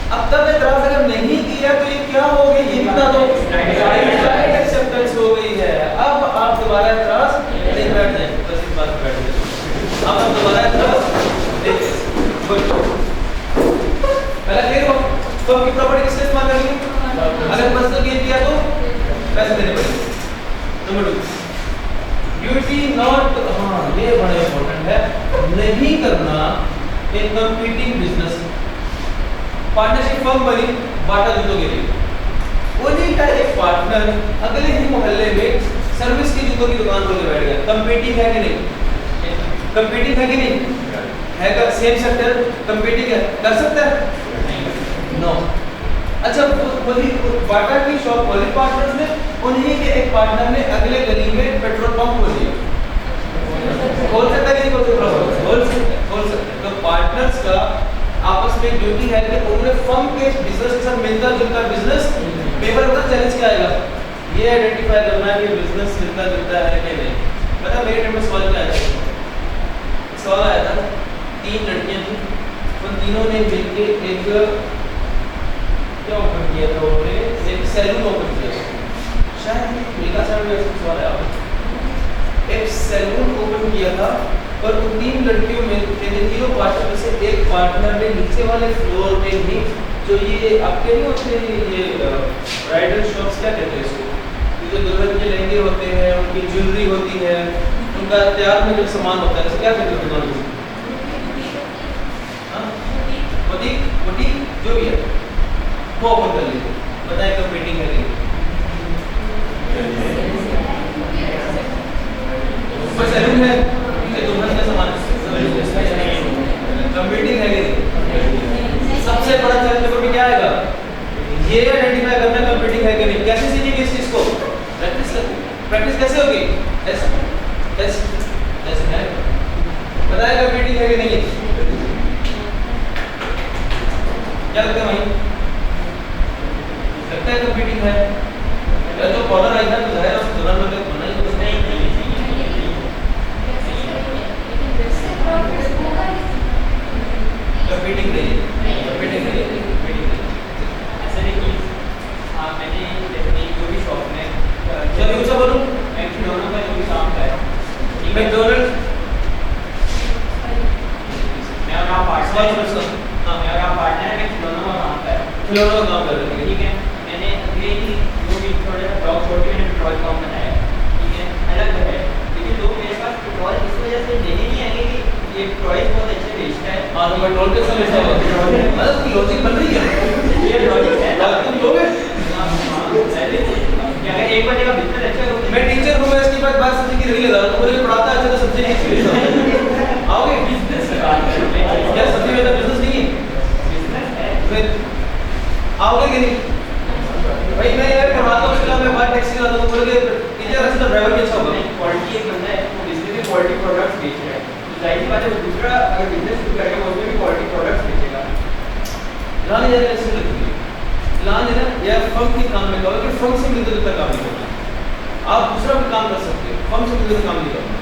अब तब एतराज अगर नहीं किया तो ये क्या हो गई, ये बता दो, डाइरेक्ट एक्सेप्टेंस हो गई है। अब आप दोबारा एतराज नहीं बैठ जाए, बस इस बात पे बैठ जाए। अब आप दोबारा एतराज देखिए, पहले क्लियर हो तो आपकी प्रॉपर्टी किससे इस्तेमाल करेंगे, अगर पर्सनल गेन किया तो पैसे देने पड़ेंगे। नंबर 2, ड्यूटी नॉट, हाँ ये बड़ा इंपॉर्टेंट है, नहीं करना एक कंपीटिंग बिजनेस। पार्टनरशिप फर्म बनी बाटा जूतों के लिए, उन्हीं का एक पार्टनर अगले ही मोहल्ले में सर्विस की जूतों की दुकान खोल के बैठ गया। कंपीटिंग है कि नहीं, कंपीटिंग है कि नहीं है, का सेम सेक्टर कंपीटिंग है, कर सकता है नो। अच्छा वही बाटा की शॉप वाली पार्टनर्स ने, उन्हीं के एक पार्टनर ने अगले गली में पेट्रोल पंप खोल दिया, खोल सकता है कि नहीं खोल सकता है। तो पार्टनर्स का आपस में ड्यूटी है कि उन्होंने फर्म के बिजनेस के साथ मिलता जुलता बिजनेस, पेपर का चैलेंज क्या आएगा, ये आइडेंटिफाई करना है कि बिजनेस मिलता जुलता है कि नहीं। पता मेरे टाइम में सवाल क्या आया, सवाल आया था 3 लड़कियां थी, उन तीनों ने मिलकर एक क्या ओपन किया था, उन्होंने एक सैलून ओपन किया, शायद मिला सर सवाल है, एक सैलून ओपन किया था। और उन 3 लड़कियों में तीनों पार्टनर में से एक पार्टनर ने नीचे वाले फ्लोर में ही, जो ये आपके नहीं होते ये ब्राइडल शॉप्स, क्या कहते हैं इसको, ये जो दुल्हन के लहंगे होते हैं, उनकी ज्वेलरी होती है, उनका तैयार में जो सामान होता है, क्या कहते हैं दोनों, बुटीक जो भी है वो ओपन कर लीजिए, बताएं कंपीटिंग है कि कोई सैलून है, दुल्हन का सामान कंपीटिंग है कि नहीं। सबसे बड़ा चैलेंज तो क्या आएगा, ये आइडेंटिफाई करना कंपीटिंग है कि नहीं। कैसे सीखेंगे इस चीज को, प्रैक्टिस कैसे होगी, ऐसे है, बताएं कंपीटिंग है कि नहीं, क्या लगता है भाई, लगता है कंपीटिंग है, तो कॉर्नर आई था तो जाहिर है उस दौरान में बना ही कुछ नहीं, कंपीटिंग नहीं है, कंपीटिंग नहीं है, ऐसा नहीं कि मैंने जैसे जो भी शॉप में जब यूं बोलूं मैकडोनल्ड का जो भी काम कर रहा हूँ, मैकडोनल्ड मैं और आप पार्टनर, हाँ मैं और आप पार्टनर है, मैं खिलौनों का काम कर रहा हूँ, खिलौनों का काम कर रहे हैं, ठीक है। मैंने अगले ही जो भी थोड़ा सा ब्लॉग छोड़ के मैंने पेट्रोल पंप बनाया, ठीक है, अलग है, लेकिन लोग मेरे पास पेट्रोल इस वजह से लेने नहीं आएंगे कि ये प्रोडक्ट बहुत अच्छे बेचता है। हाँ तो पेट्रोल के साथ ऐसा होता है, मतलब की लॉजिक बन रही है, ये लॉजिक है, तुम लोगे कि अगर एक बजे का बिजनेस अच्छा है, मैं टीचर हूँ, मैं इसके बाद बात सब्जी की रही लगा रहा हूँ, मुझे पढ़ाता है अच्छा तो सब्जी नहीं आओगे बिजनेस क्या सब्जी में तो बिजनेस नहीं है, फिर आओगे कि नहीं भाई, मैं यार पढ़ाता हूँ, इसलिए मैं बात टैक्सी लाता हूँ, बोलोगे टीचर अच्छा तो ड्राइवर भी अच्छा होगा, क्वालिटी एक बंदा है वो बिजनेस में क्वालिटी प्रोडक्ट्स बेच रहा है, तो जाहिर सी बात है दूसरा अगर बिजनेस शुरू करेगा वो उसमें भी क्वालिटी प्रोडक्ट्स बेचेगा। लाने जाने ऐसे लगती है, लाने ना या फर्म के काम में कहो कि फर्म से मिलकर जुलता काम नहीं करना, आप दूसरा भी काम कर सकते हो, फर्म से मिलकर काम नहीं करना।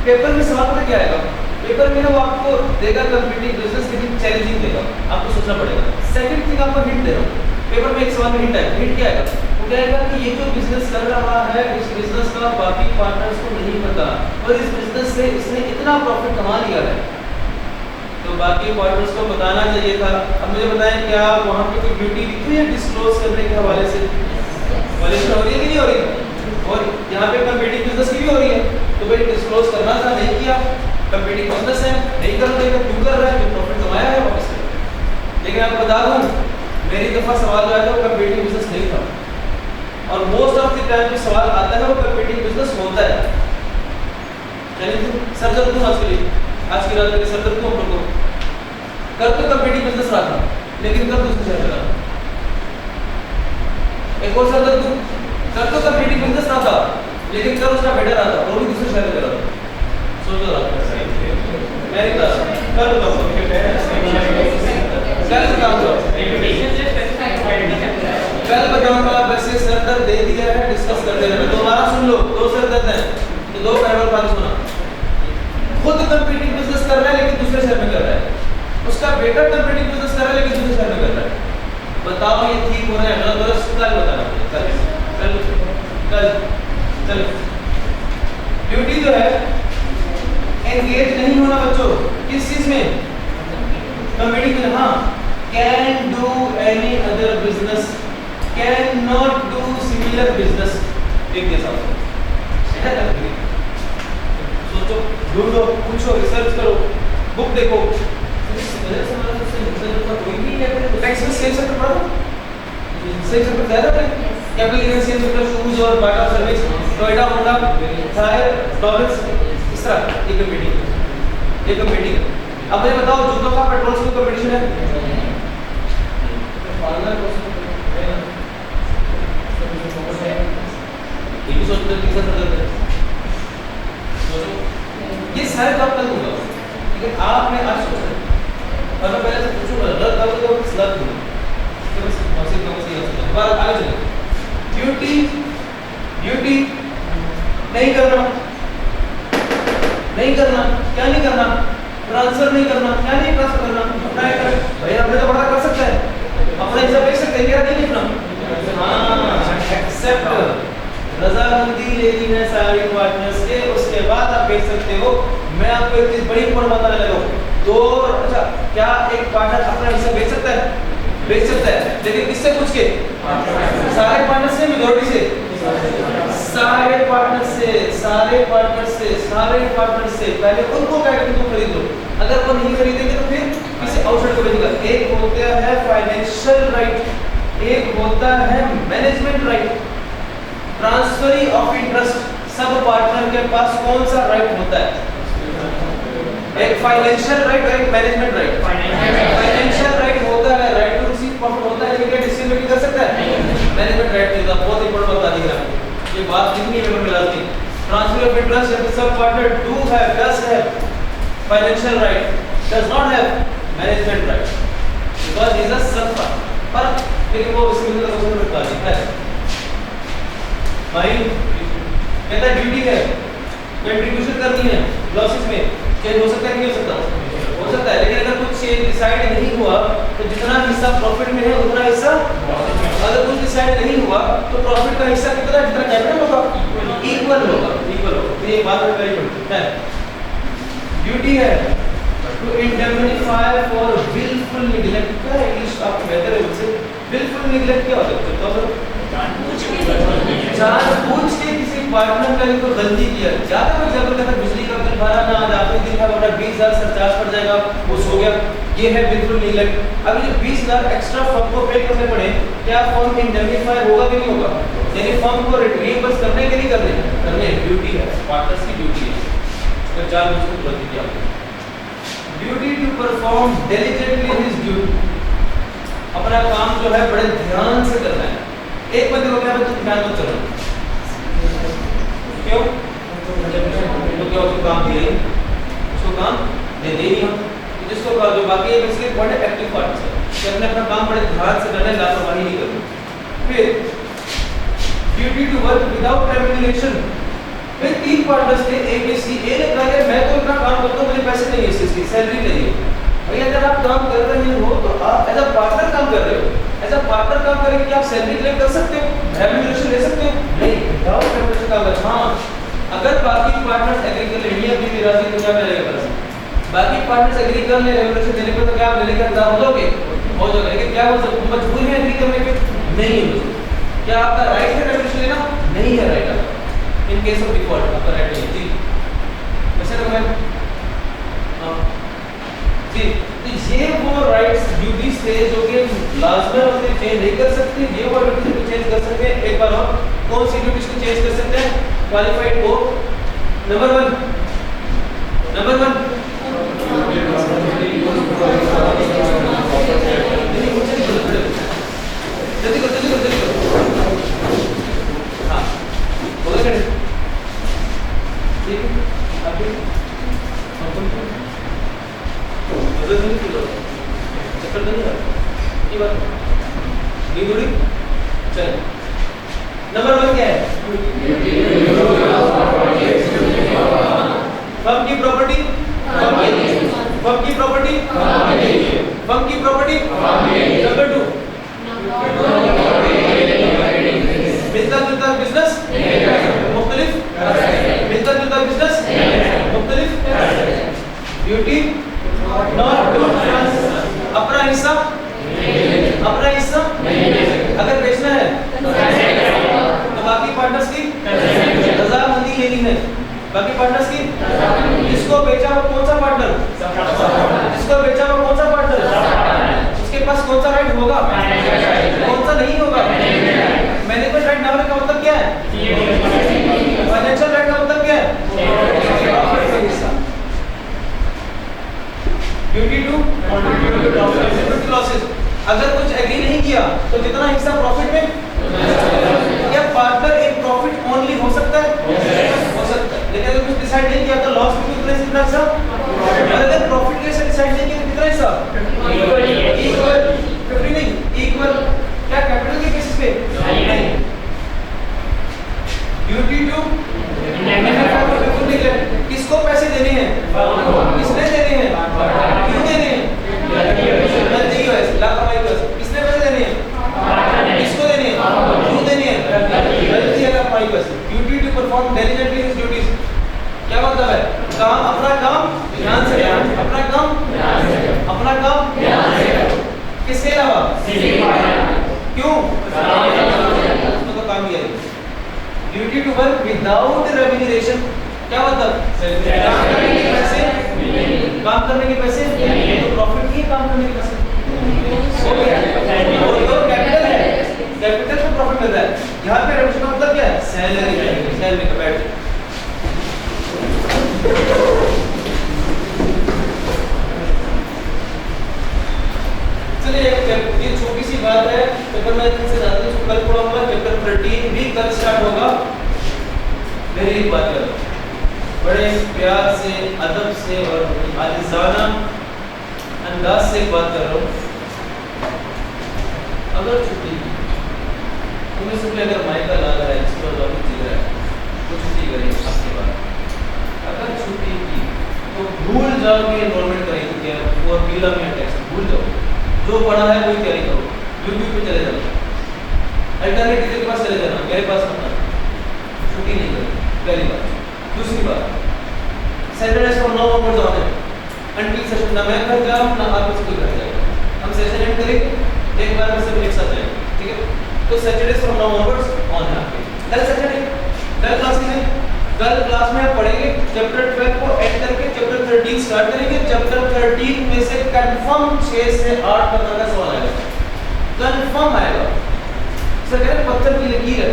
पेपर में सवाल पता क्या आएगा, पेपर में ना वो आपको देगा कंपीटिंग बिजनेस लेकिन चैलेंजिंग देगा, आपको सोचना पड़ेगा। सेकंड थिंग आपको हिंट दे रहा हूँ, पेपर में एक सवाल में हिंट आएगा, हिंट क्या आएगा, वो कहेगा कि ये जो बिजनेस कर रहा है इस बिजनेस का बाकी पार्टनर्स को नहीं पता और इस बिजनेस से इसने इतना प्रॉफिट कमा लिया है, तो बाकी पार्टनर्स को बताना चाहिए था। अब मुझे बताएं क्या वहाँ पे कोई ड्यूटी लिखी हुई है डिस्क्लोज करने के हवाले से, वैल्यूएशन हो रही है कि नहीं हो रही, और यहाँ पे कंपीटिंग बिजनेस की भी हो रही है, तो भाई डिस्क्लोज करना था, नहीं किया, कंपीटिंग बिजनेस है, नहीं करना चाहिए, क्यों कर रहा है, जो प्रॉफिट कमाया है वापस कर। लेकिन आपको बता दूँ मेरी दफ़ा सवाल जो आया था वो कंपीटिंग बिजनेस नहीं था, और मोस्ट ऑफ द टाइम जो सवाल आता है वो कंपीटिंग बिजनेस होता है। चलिए सर दर्द दूँ आज के लिए, आज की रात के सर दर्द दूँ हम लोग को, कर तो कंपीटिंग बिजनेस रहा था लेकिन कर दूसरे शहर में रहा, एक और सर दर्द दूँ, कर तो कंपीटिंग बिजनेस रहा था लेकिन कर उसका बेटर रहा था, वो भी दूसरे शहर में रहा था। सोचो रहा मेरी तरह कर दो कल बताऊंगा, वैसे सर दर्द दे दिया है, डिस्कस करते रहना, दोबारा सुन लो, 2 सर दर्द हैं तो 2 पैरल बात सुना, खुद कंपीटिंग बिजनेस कर रहा है लेकिन दूसरे शहर में कर रहा है, उसका बेटा कंपीटिंग बिजनेस कर रहा है लेकिन दूसरे शहर में कर रहा है। नहीं होना बच्चों, किस चीज में, कम्पीटिंग में। हाँ, can do any other business, can not do similar business, एक जैसा है ना। सोचो, ढूंढो, पूछो, रिसर्च करो, बुक देखो। कोई भी टैक्स में सेल सेक्टर पढ़ा, सेल सेक्टर ज्यादा है, कैपिटल सेल सेक्टर, शूज और Bata service, Toyota, Honda, tyre, dollars, इस तरह एक मीटिंग। अब मुझे बताओ, जूतों का पेट्रोल से कंपटीशन है, ये भी सोचते हैं किसका सदर है, सोचो, ये सारे काम कल होगा, ठीक है। आपने आज सोचा और मैं पहले से पूछूंगा, रद्द करोगे तो सदर दूंगा, तो बस मौसी का मौसी का सदर। बात आगे चले, ड्यूटी नहीं करना, क्या नहीं करना, ट्रांसफर नहीं करना, क्या नहीं ट्रांसफर करना, अपना भाई हमने तो बड़ा कर सकता है, अपना हिस्सा बेच सकते हैं, क्या नहीं लिखना। हाँ, एक्सेप्ट रजामंदी लेनी है सारी पार्टनर्स के, उसके बाद आप बेच सकते हो। मैं आपको एक चीज बड़ी इंपॉर्टेंट बताने लगा हूं, दो, अच्छा, क्या एक पार्टनर अपना हिस्सा बेच सकता है, लेकिन किससे पूछ के, सारे पार्टनर से, मेजॉरिटी से, सारे पार्टनर से पहले उनको कह के तुम खरीद लो। अगर वो नहीं खरीदेंगे तो फिर किसी आउटसाइड को भेजेगा। एक होता है फाइनेंशियल राइट, एक होता है management right. Transferee of interest, sub partner के पास कौन सा राइट होता है, एक फाइनेंशियल राइट और एक मैनेजमेंट राइट। फाइनेंशियल राइट होता है, राइट टू रिसीव प्रॉफिट होता है, लेकिन डिसीजन मेकिंग कर सकता है, मैनेजमेंट राइट नहीं होता। बहुत इंपॉर्टेंट बता दी है, ये बात कितनी में मिला थी। Transfer of interest, if sub partner do have, does have financial right, does not have management right, because is a सब पर, लेकिन वो इसमें तो क्वेश्चन में बता दी है भाई, कहता है ड्यूटी है, कंट्रीब्यूशन करनी है, लॉसेस में चेंज हो सकता है, नहीं हो सकता है, लेकिन अगर कुछ चेंज डिसाइड नहीं हुआ तो जितना हिस्सा प्रॉफिट में है उतना हिस्सा, अगर कुछ डिसाइड नहीं हुआ तो प्रॉफिट का हिस्सा कितना, जितना कैपिटल होगा इक्वल होगा। तो ये बात वेरी इंपॉर्टेंट है। ड्यूटी है to indemnify for wilful neglect, क्या इंग्लिश आपको बेहतर है उससे, विलफुल निग्लेक्ट क्या होता है, तो जानबूझ के किसी पार्टनर का कोई गलती किया, ज्यादा कोई एग्जांपल कहता है बिजली का बिल भरा ना, आज आपने दिन का बड़ा 20,000 सरचार्ज पड़ जाएगा, वो सो गया, ये है बिल्कुल निग्लेक्ट। अब ये 20,000 एक्स्ट्रा फर्म को पे करने पड़े, क्या फर्म इंडेमनिफाई होगा कि नहीं होगा, यानी फर्म को रिट्रीवर्स करने के लिए करने ड्यूटी है, पार्टनर्स की ड्यूटी है, तो जानबूझ के गलती किया। Duty to perform delicately his duty, अपना काम जो है बड़े ध्यान से करना है। एक बंदे को क्या तुम ध्यान मत करो, क्यों, तो क्या उसको काम दिए, उसको काम दे दे नहीं हम, तो जिसको कहा जो बाकी है बेसिकली बड़े एक्टिव पार्ट है कि अपने अपना काम बड़े ध्यान से करना है, लापरवाही नहीं करनी। फिर duty to work without remuneration, फिर 3 पार्टनर्स थे ए बी सी। ए ने कहा मैं तो इतना काम करता हूँ, मुझे पैसे नहीं है, इसकी सैलरी नहीं है। भैया अगर आप काम कर रहे हो तो आप एज अ पार्टनर काम कर रहे हो, एज अ पार्टनर काम करेंगे कि आप सैलरी क्लेम कर सकते हो, रेम्यूनरेशन ले सकते हो, नहीं, विदाउट रेम्यूनरेशन काम कर। हाँ, अगर बाकी पार्टनर्स एग्री कर ले, मियां बीवी राजी तो क्या मिलेगा पैसा, बाकी पार्टनर्स एग्री कर ले रेम्यूनरेशन देने पे तो क्या आप लेने का हो जाओगे, लेकिन क्या हो सकता, मजबूर है एग्री करने पे, नहीं है। क्या आपका राइट है रेम्यूनरेशन लेना, नहीं है राइट आपका, इन केस ऑफ डिफॉल्ट आपका राइट नहीं है जी। वैसे तो मैं जी, तो ये वो राइट्स ड्यूटीज थे जो कि लाजमन होते चेंज नहीं कर सकते, ये वो ड्यूटीज को चेंज कर सकते हैं। एक बार और कौन सी ड्यूटीज को चेंज कर सकते हैं, क्वालिफाइड को, नंबर 1 जल्दी करो, हाँ बोलो क्या ठीक है, अभी चक्कर नहीं है ये बात नहीं थोड़ी। चलिए नंबर 1 क्या है, फर्म की प्रॉपर्टी, फर्म की प्रॉपर्टी, फर्म की प्रॉपर्टी। नंबर 2 मिलता जुलता बिजनेस, मुख्तलिफ मिलता जुलता बिजनेस, मुख्तलिफ। ड्यूटी नॉट टू अपना हिस्सा अगर बेचना है तो बाकी पार्टनर्स की रजामंदी लेनी है। बाकी पार्टनर्स की जिसको बेचा वो कौन सा पार्टनर, उसके पास कौन सा राइट होगा, कौन सा नहीं होगा। मैनेजमेंट राइट ना होने का मतलब क्या है, फाइनेंशियल राइट का मतलब क्या है, ड्यूटी टू लॉसेस। अगर कुछ एग्री नहीं किया तो कितना हिस्सा प्रॉफिट में, या पार्टनर इन प्रॉफिट ओनली हो सकता है, लेकिन अगर कुछ डिसाइड नहीं किया तो लॉस में कितना हिस्सा, अगर प्रॉफिट के से डिसाइड नहीं किया तो कितना हिस्सा, इक्वल 50 नहीं, इक्वल क्या कैपिटल के बेसिस पे नहीं। ड्यूटी टू किसको पैसे देने हैं, किसने देने हैं, क्यों देने हैं, लापरवाही बस। किसने पैसे देने हैं, किसको देने हैं, क्यों देने हैं, गलती है लापरवाही बस। Duty to perform diligently his duties, क्या मतलब है, काम अपना काम ध्यान से, अपना काम किसके अलावा, क्यों तो काम किया। Duty to work without remuneration, क्या मतलब काम करने के पैसे तो प्रॉफिट की काम करने के पैसे, और कैपिटल है, कैपिटल से प्रॉफिट मिल रहा है। यहाँ पे रेम्यूनरेशन का मतलब क्या है, सैलरी का बैठ। चलिए ये छोटी सी बात है, पेपर में इतने से ज्यादा इसको कल पढ़ाऊंगा। पेपर 13 भी कल स्टार्ट होगा। मेरी एक बात करो, बड़े प्यार से, अदब से और आजिज़ाना अंदाज से एक बात कर रहा हूँ। अगर छुट्टी तुम्हें सिर्फ अगर माइका ला रहा है, इसको लॉजिक जी रहा है तो छुट्टी करेंगे आपके बाद। अगर छुट्टी की तो भूल जाओगे एनरोलमेंट करेंगे क्या वो पीला में टैक्स भूल जाओ, जो पढ़ा है वही तैयारी करो, यूट्यूब पे चले जाओ, अल्टरनेट टीचर के पास चले जाना, मेरे पास मत आना, छुट्टी नहीं करो, पहली बात। दूसरी बात, सैटरडे फ्रॉम 9 ऑनवर्ड्स ऑन है, अंटिल सेशन ना मैं घर जाऊं ना आप किसी घर जाए, हम सेशन एंड करेंगे, एक बार में सब एक साथ जाएंगे, ठीक है। तो सैटरडे फ्रॉम 9 ऑनवर्ड्स ऑन है आपके। कल सैटरडे, कल क्लास में आप पढ़ेंगे चैप्टर 12 को एंड करके चैप्टर 13 स्टार्ट करेंगे। चैप्टर 13 में से कंफर्म 6 से 8 नंबर का सवाल आएगा, कंफर्म आएगा। सर कह रहे पत्थर की लकीर है,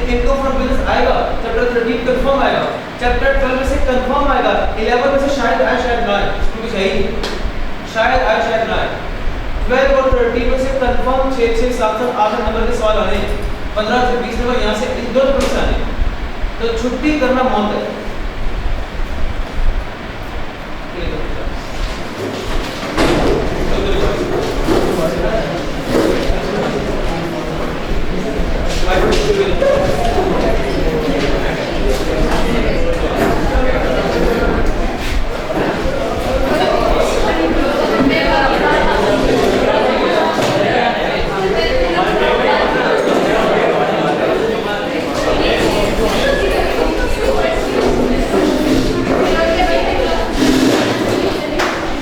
इनकम फ्रॉम बिजनेस आएगा, चैप्टर 13 कंफर्म आएगा। चैप्टर 12 में से कंफर्म आएगा, 11 में से शायद आए शायद ना आए, क्योंकि सही शायद आए शायद ना आए। 12 और 13 में से कंफर्म 6 7 8 नंबर के सवाल आने, 15 से 20 नंबर यहाँ से इन दोनों नंबर से आने। तो छुट्टी करना मौत है।